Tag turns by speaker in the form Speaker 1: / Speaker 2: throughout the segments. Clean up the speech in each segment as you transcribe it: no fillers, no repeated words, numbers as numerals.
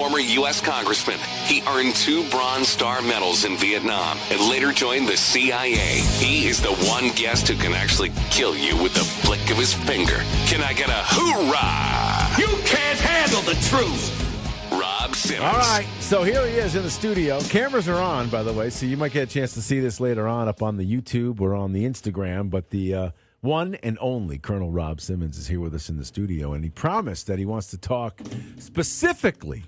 Speaker 1: Former U.S. Congressman, he earned 2 Bronze Star medals in Vietnam and later joined the CIA. He is the one guest who can actually kill you with the flick of his finger. Can I get a hoorah?
Speaker 2: You can't handle the truth.
Speaker 1: Rob Simmons.
Speaker 3: All right, so here he is in the studio. Cameras are on, by the way, so you might get a chance to see this later on up on the YouTube or on the Instagram. But the one and only Colonel Rob Simmons is here with us in the studio, and he promised that he wants to talk specifically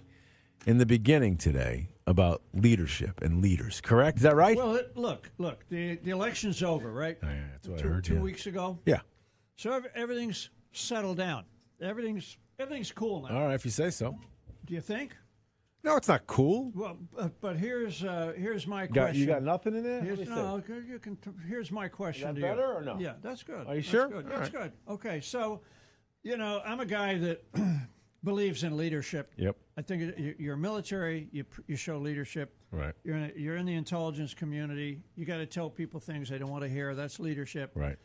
Speaker 3: in the beginning today about leadership and leaders. Correct? Is that right?
Speaker 4: Well, look. The election's over, right?
Speaker 3: Oh, yeah, that's what I heard.
Speaker 4: Two weeks ago.
Speaker 3: Yeah.
Speaker 4: So everything's settled down. Everything's cool now.
Speaker 3: All right, if you say so.
Speaker 4: Do you think?
Speaker 3: No, it's not cool.
Speaker 4: Well, but here's my question.
Speaker 3: You got nothing in there?
Speaker 4: Here's my question
Speaker 3: Is that
Speaker 4: to you.
Speaker 3: better or no?
Speaker 4: Yeah, that's good.
Speaker 3: Are you sure?
Speaker 4: Good.
Speaker 3: All
Speaker 4: That's
Speaker 3: right.
Speaker 4: good. Okay, so, I'm a guy that believes in leadership.
Speaker 3: Yep.
Speaker 4: I think you're military. You show leadership.
Speaker 3: Right.
Speaker 4: You're in the intelligence community. You got to tell people things they don't want to hear. That's leadership.
Speaker 3: Right.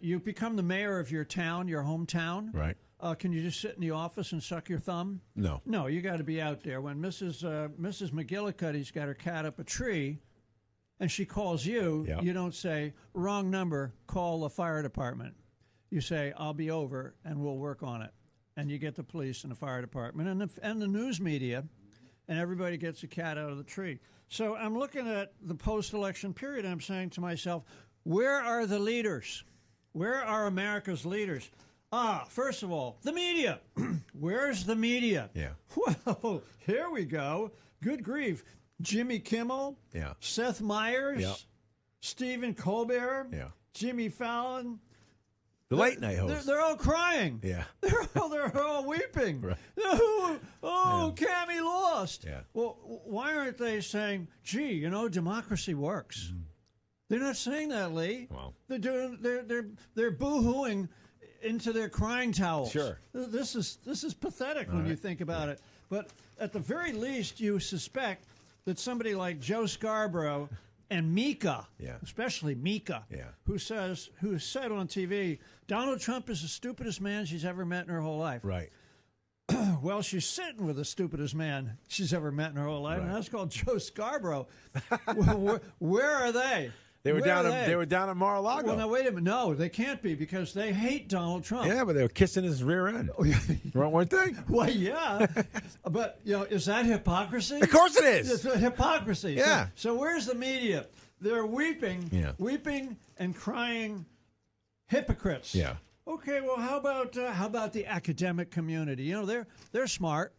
Speaker 4: You become the mayor of your town, your hometown.
Speaker 3: Right.
Speaker 4: Can you just sit in the office and suck your thumb?
Speaker 3: No.
Speaker 4: No, you got to be out there. When Mrs. McGillicuddy's got her cat up a tree, and she calls you,
Speaker 3: Yeah.
Speaker 4: you don't say, wrong number, call the fire department. You say, I'll be over, and we'll work on it. And you get the police and the fire department and the news media, and everybody gets a cat out of the tree. So I'm looking at the post-election period, and I'm saying to myself, where are the leaders? Where are America's leaders? First of all, the media. Where's the media?
Speaker 3: Yeah.
Speaker 4: Well, here we go. Good grief. Jimmy Kimmel,
Speaker 3: Yeah.
Speaker 4: Seth Meyers,
Speaker 3: Yeah.
Speaker 4: Stephen Colbert,
Speaker 3: Yeah.
Speaker 4: Jimmy Fallon.
Speaker 3: The late night host.
Speaker 4: They're all crying.
Speaker 3: Yeah.
Speaker 4: They're all weeping.
Speaker 3: Right.
Speaker 4: Cammy lost.
Speaker 3: Yeah.
Speaker 4: Well, why aren't they saying, gee, democracy works? They're not saying that, Lee.
Speaker 3: Well.
Speaker 4: They're boo-hooing into their crying towels.
Speaker 3: Sure.
Speaker 4: This is pathetic when you think about it. But at the very least, you suspect that somebody like Joe Scarborough and Mika,
Speaker 3: Yeah.
Speaker 4: especially Mika,
Speaker 3: Yeah.
Speaker 4: who said on TV, Donald Trump is the stupidest man she's ever met in her whole life.
Speaker 3: Right.
Speaker 4: Well, she's sitting with the stupidest man she's ever met in her whole life, and
Speaker 3: Right.
Speaker 4: that's called Joe Scarborough. Where are they?
Speaker 3: They were
Speaker 4: Where
Speaker 3: down.
Speaker 4: are they?
Speaker 3: They were down at Mar-a-Lago.
Speaker 4: Well, now wait a minute. No, they can't be because they hate Donald Trump.
Speaker 3: Yeah, but they were kissing his rear end. Weren't they?
Speaker 4: Well, yeah, but is that hypocrisy?
Speaker 3: Of course it is.
Speaker 4: It's hypocrisy.
Speaker 3: Yeah.
Speaker 4: So where's the media? They're weeping,
Speaker 3: Yeah.
Speaker 4: weeping and crying hypocrites.
Speaker 3: Yeah.
Speaker 4: Okay. Well, how about the academic community? They're smart.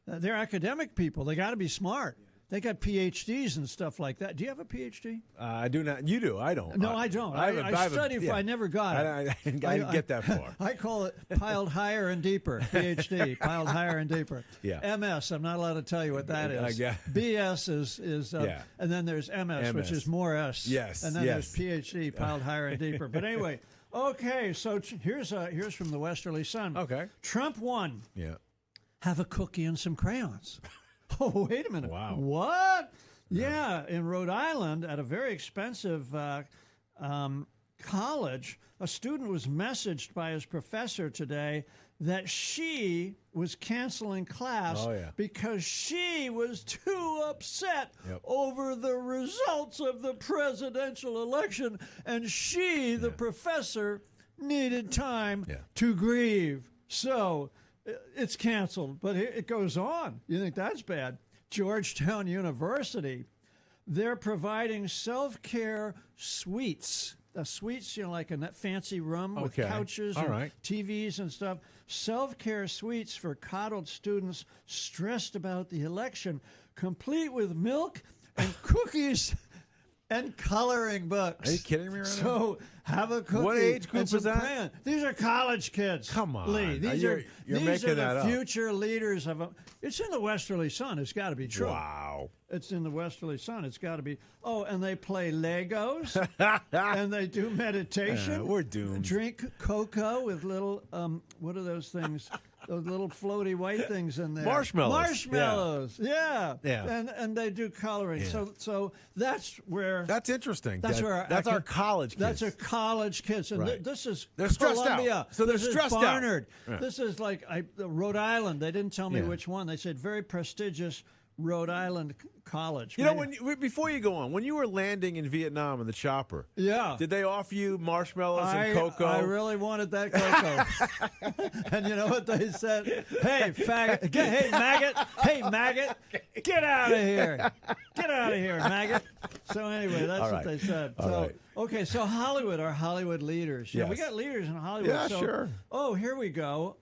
Speaker 4: They're academic people. They got to be smart. They got PhDs and stuff like that. Do you have a PhD?
Speaker 3: I do not. You do. I don't.
Speaker 4: No, I don't. I studied. I never got it.
Speaker 3: I didn't get that far.
Speaker 4: I call it piled higher and deeper. PhD, piled higher and deeper.
Speaker 3: Yeah.
Speaker 4: MS. I'm not allowed to tell you what that is.
Speaker 3: Yeah.
Speaker 4: BS is
Speaker 3: Yeah.
Speaker 4: and then there's MS, which is more S.
Speaker 3: Yes,
Speaker 4: And then
Speaker 3: yes.
Speaker 4: there's PhD, piled higher and deeper. But anyway, okay. So here's from the Westerly Sun.
Speaker 3: Okay.
Speaker 4: Trump won.
Speaker 3: Yeah.
Speaker 4: Have a cookie and some crayons. Oh, wait a minute.
Speaker 3: Wow.
Speaker 4: What? Yeah, in Rhode Island, at a very expensive college, a student was messaged by his professor today that she was canceling class because she was too upset over the results of the presidential election, and she, the professor, needed time to grieve. So it's canceled, but it goes on. You think that's bad? Georgetown University, they're providing self-care suites. Suites, like a fancy room with couches and TVs and stuff. Self-care suites for coddled students stressed about the election, complete with milk and cookies and coloring books.
Speaker 3: Are you kidding me right now?
Speaker 4: So have a cookie.
Speaker 3: What age group
Speaker 4: and some
Speaker 3: is that?
Speaker 4: crayon. These are college kids.
Speaker 3: Come on.
Speaker 4: Lee. These
Speaker 3: You're
Speaker 4: are
Speaker 3: making that
Speaker 4: the
Speaker 3: up.
Speaker 4: future leaders of. It's in the Westerly Sun. It's got to be true.
Speaker 3: Wow.
Speaker 4: It's in the Westerly Sun. It's got to be. Oh, and they play Legos, and they do meditation.
Speaker 3: We're doomed.
Speaker 4: Drink cocoa with little. What are those things? those little floaty white things in there.
Speaker 3: Marshmallows.
Speaker 4: Marshmallows. Yeah.
Speaker 3: Yeah.
Speaker 4: And they do coloring.
Speaker 3: Yeah.
Speaker 4: So that's where.
Speaker 3: That's interesting.
Speaker 4: That's where
Speaker 3: that's our college kids.
Speaker 4: That's our college kids. And
Speaker 3: Right.
Speaker 4: this is
Speaker 3: They're stressed
Speaker 4: Columbia.
Speaker 3: out. So they're
Speaker 4: this
Speaker 3: stressed
Speaker 4: is Barnard.
Speaker 3: out. Yeah.
Speaker 4: This is like Rhode Island. They didn't tell me
Speaker 3: Yeah.
Speaker 4: which one. They said very prestigious Rhode Island college.
Speaker 3: You know, before you go on, when you were landing in Vietnam in the chopper, did they offer you marshmallows and cocoa?
Speaker 4: I really wanted that cocoa. And you know what they said? Hey, faggot. Hey, maggot. Hey, maggot. Get out of here. Get out of here, maggot. So anyway, that's what they said. Okay, so Hollywood, our Hollywood leaders. Yeah, we got leaders in Hollywood.
Speaker 3: Yeah, sure.
Speaker 4: Oh, here we go.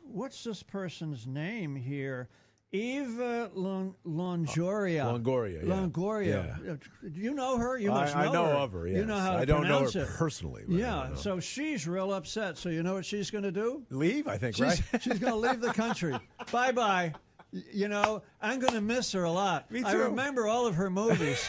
Speaker 4: What's this person's name here? Eva Longoria.
Speaker 3: Longoria, yeah.
Speaker 4: Longoria.
Speaker 3: Yeah.
Speaker 4: Do you know her? You must know her.
Speaker 3: I know of her, yes.
Speaker 4: You know how to
Speaker 3: I don't know her
Speaker 4: it.
Speaker 3: personally.
Speaker 4: Yeah, so she's real upset. So you know what she's going to do?
Speaker 3: Leave, I think, right?
Speaker 4: She's going to leave the country. Bye-bye. You know, I'm going to miss her a lot.
Speaker 3: Me too.
Speaker 4: I remember all of her movies.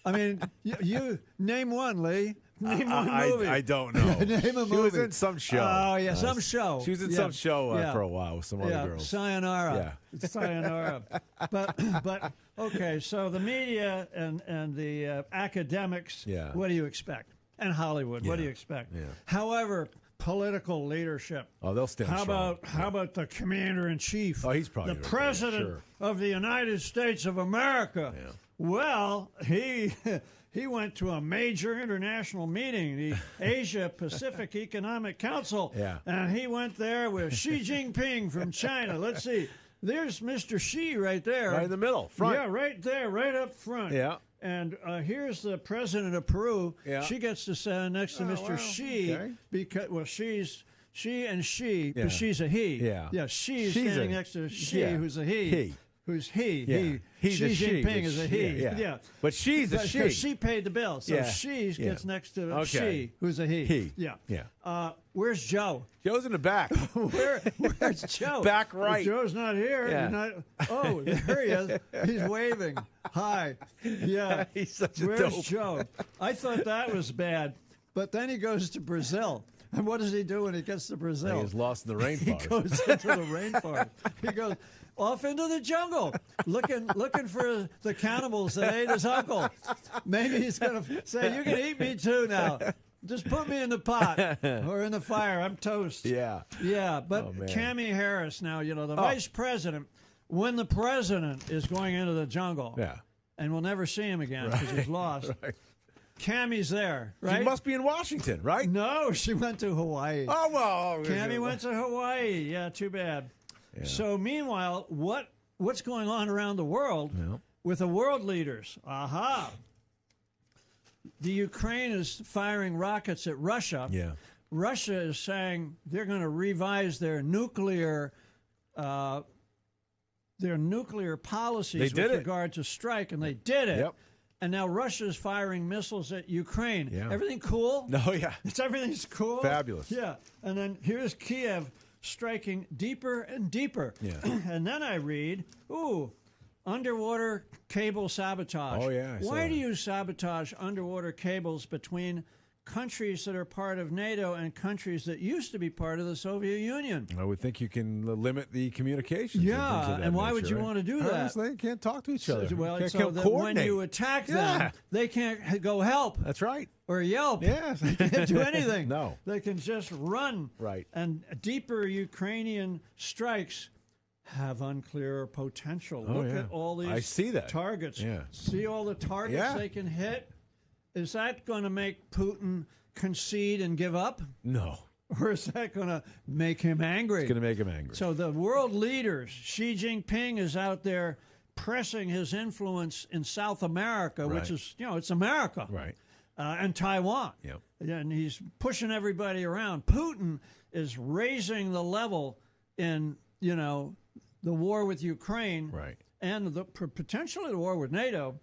Speaker 4: I mean, you name one, Lee. Name one movie.
Speaker 3: I don't know.
Speaker 4: Name a movie.
Speaker 3: She was in some show.
Speaker 4: Oh, yeah, some show.
Speaker 3: She was in some show for a while with some other girls.
Speaker 4: Sayonara. Yeah. Sayonara. But okay, so the media and the academics, what do you expect? And Hollywood, what do you expect?
Speaker 3: Yeah.
Speaker 4: However, political leadership.
Speaker 3: Oh, they'll stand strong.
Speaker 4: How about the commander-in-chief?
Speaker 3: Oh, he's probably
Speaker 4: the president of the United States of America.
Speaker 3: Yeah.
Speaker 4: Well, he went to a major international meeting, the Asia Pacific Economic Council.
Speaker 3: Yeah.
Speaker 4: And he went there with Xi Jinping from China. Let's see. There's Mr. Xi right there.
Speaker 3: Right in the middle, front.
Speaker 4: Yeah, right there, right up front.
Speaker 3: Yeah.
Speaker 4: And here's the president of Peru.
Speaker 3: Yeah.
Speaker 4: She gets to stand next to Mr. Xi because, well, she's but she's a he.
Speaker 3: Yeah.
Speaker 4: Yeah, she's standing next to Xi, who's a he.
Speaker 3: He.
Speaker 4: Who's he?
Speaker 3: Yeah. He's
Speaker 4: Xi
Speaker 3: a she,
Speaker 4: Jinping is a he.
Speaker 3: Yeah. But she's a she.
Speaker 4: Because she paid the bill, so she gets next to Xi, who's a he.
Speaker 3: He.
Speaker 4: Yeah.
Speaker 3: Yeah.
Speaker 4: Where's Joe?
Speaker 3: Joe's in the back.
Speaker 4: Where's Joe?
Speaker 3: Back right.
Speaker 4: Joe's not here.
Speaker 3: Yeah.
Speaker 4: Oh, there he is. He's waving. Hi. Yeah.
Speaker 3: He's such a
Speaker 4: Where's
Speaker 3: dope.
Speaker 4: Joe? I thought that was bad. But then he goes to Brazil. And what does he do when he gets to Brazil?
Speaker 3: He's lost in the rainforest.
Speaker 4: He goes into the rainforest. He goes off into the jungle, looking for the cannibals that ate his uncle. Maybe he's going to say, "You can eat me too now. Just put me in the pot or in the fire. I'm toast."
Speaker 3: Yeah.
Speaker 4: Yeah, but Kamala Harris now, you know, the vice president, when the president is going into the jungle, and we'll never see him again because he's lost.
Speaker 3: Right.
Speaker 4: Cammie's there, right?
Speaker 3: She must be in Washington, right?
Speaker 4: No, she went to Hawaii.
Speaker 3: Oh, well.
Speaker 4: Cammie went to Hawaii. Yeah, too bad. Yeah. So meanwhile, what's going on around the world with the world leaders? Aha. The Ukraine is firing rockets at Russia.
Speaker 3: Yeah.
Speaker 4: Russia is saying they're going to revise their nuclear policies with regard to strike, and they did it.
Speaker 3: Yep.
Speaker 4: And now Russia's firing missiles at Ukraine.
Speaker 3: Yeah.
Speaker 4: Everything cool?
Speaker 3: No, yeah.
Speaker 4: Everything's cool?
Speaker 3: Fabulous.
Speaker 4: Yeah. And then here's Kiev striking deeper and deeper.
Speaker 3: Yeah.
Speaker 4: And then I read, underwater cable sabotage.
Speaker 3: Oh, yeah.
Speaker 4: Why do you sabotage underwater cables between countries that are part of NATO and countries that used to be part of the Soviet Union?
Speaker 3: I would think you can limit the communications.
Speaker 4: Yeah, and why would you want to do that?
Speaker 3: They can't talk to each other.
Speaker 4: Well, so that when you attack them, they can't go help.
Speaker 3: That's right.
Speaker 4: Or yelp.
Speaker 3: Yeah.
Speaker 4: They can't do anything.
Speaker 3: No.
Speaker 4: They can just run.
Speaker 3: Right.
Speaker 4: And deeper Ukrainian strikes have unclear potential.
Speaker 3: Oh,
Speaker 4: Look at all these targets.
Speaker 3: Yeah.
Speaker 4: See all the targets they can hit? Is that going to make Putin concede and give up?
Speaker 3: No.
Speaker 4: Or is that going to make him angry?
Speaker 3: It's going to make him angry.
Speaker 4: So the world leaders, Xi Jinping is out there pressing his influence in South America, which is, it's America.
Speaker 3: Right.
Speaker 4: And Taiwan.
Speaker 3: Yep.
Speaker 4: And he's pushing everybody around. Putin is raising the level in, the war with Ukraine.
Speaker 3: Right.
Speaker 4: And potentially the war with NATO.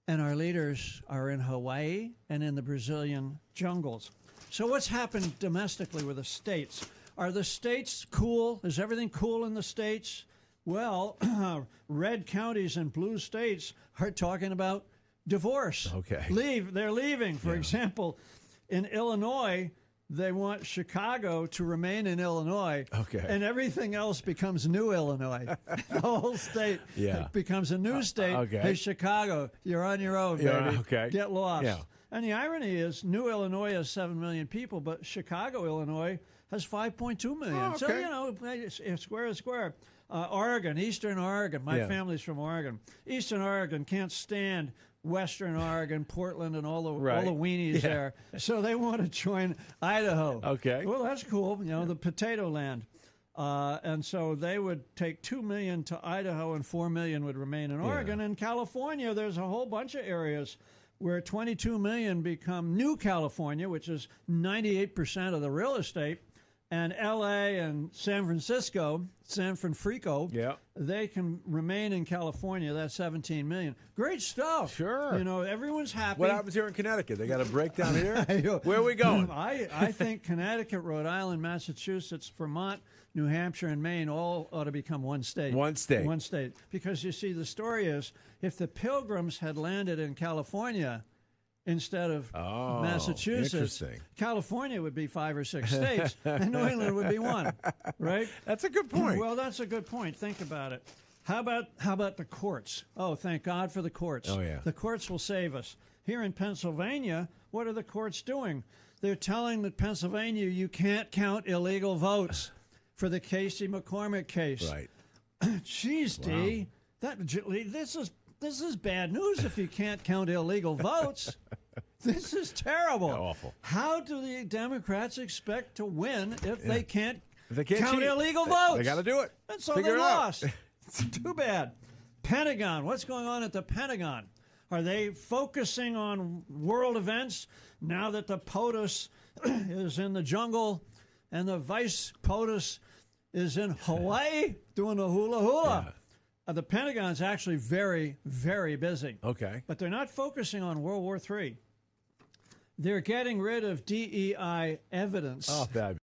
Speaker 4: And our leaders are in Hawaii and in the Brazilian jungles. So what's happened domestically with the states? Are the states cool? Is everything cool in the states? Well, red counties and blue states are talking about divorce.
Speaker 3: Okay.
Speaker 4: They're leaving. For example, in Illinois, they want Chicago to remain in Illinois.
Speaker 3: Okay.
Speaker 4: And everything else becomes new Illinois. The whole state becomes a new state.
Speaker 3: Okay.
Speaker 4: Hey, Chicago, you're on your own, baby.
Speaker 3: Okay.
Speaker 4: Get lost.
Speaker 3: Yeah.
Speaker 4: And the irony is, New Illinois has 7 million people, but Chicago, Illinois has 5.2 million.
Speaker 3: Oh, okay.
Speaker 4: So, you know, square is square. Oregon, Eastern Oregon. My family's from Oregon. Eastern Oregon can't stand Western Oregon, Portland, and all the weenies there. So they want to join Idaho.
Speaker 3: Okay.
Speaker 4: Well, that's cool. You know, the potato land. And so they would take 2 million to Idaho and 4 million would remain in Oregon. In California, there's a whole bunch of areas where 22 million become New California, which is 98% of the real estate. And L.A. and San Francisco, they can remain in California. That's 17 million. Great stuff.
Speaker 3: Sure.
Speaker 4: You know, everyone's happy.
Speaker 3: What happens here in Connecticut? They got a breakdown here? Where are we going?
Speaker 4: I think Connecticut, Rhode Island, Massachusetts, Vermont, New Hampshire, and Maine all ought to become one state.
Speaker 3: One state.
Speaker 4: One state. Because, you see, the story is if the Pilgrims had landed in California instead of Massachusetts, California would be 5 or 6 states, and New England would be one, right?
Speaker 3: That's a good point.
Speaker 4: Well, that's a good point. Think about it. How about the courts? Oh, thank God for the courts.
Speaker 3: Oh, yeah.
Speaker 4: The courts will save us. Here in Pennsylvania, what are the courts doing? They're telling the Pennsylvania you can't count illegal votes for the Casey McCormick case.
Speaker 3: Right.
Speaker 4: Jeez, D, this is bad news if you can't count illegal votes. This is terrible.
Speaker 3: Awful.
Speaker 4: How do the Democrats expect to win if they can't count
Speaker 3: cheat.
Speaker 4: illegal votes?
Speaker 3: They got to do it.
Speaker 4: And so
Speaker 3: Figure
Speaker 4: they
Speaker 3: it out.
Speaker 4: lost. It's too bad. Pentagon. What's going on at the Pentagon? Are they focusing on world events now that the POTUS is in the jungle and the Vice POTUS is in Hawaii doing the hula hula? Yeah. The Pentagon's actually very, very busy.
Speaker 3: Okay.
Speaker 4: But they're not focusing on World War III. They're getting rid of DEI evidence.
Speaker 3: Oh, fabulous.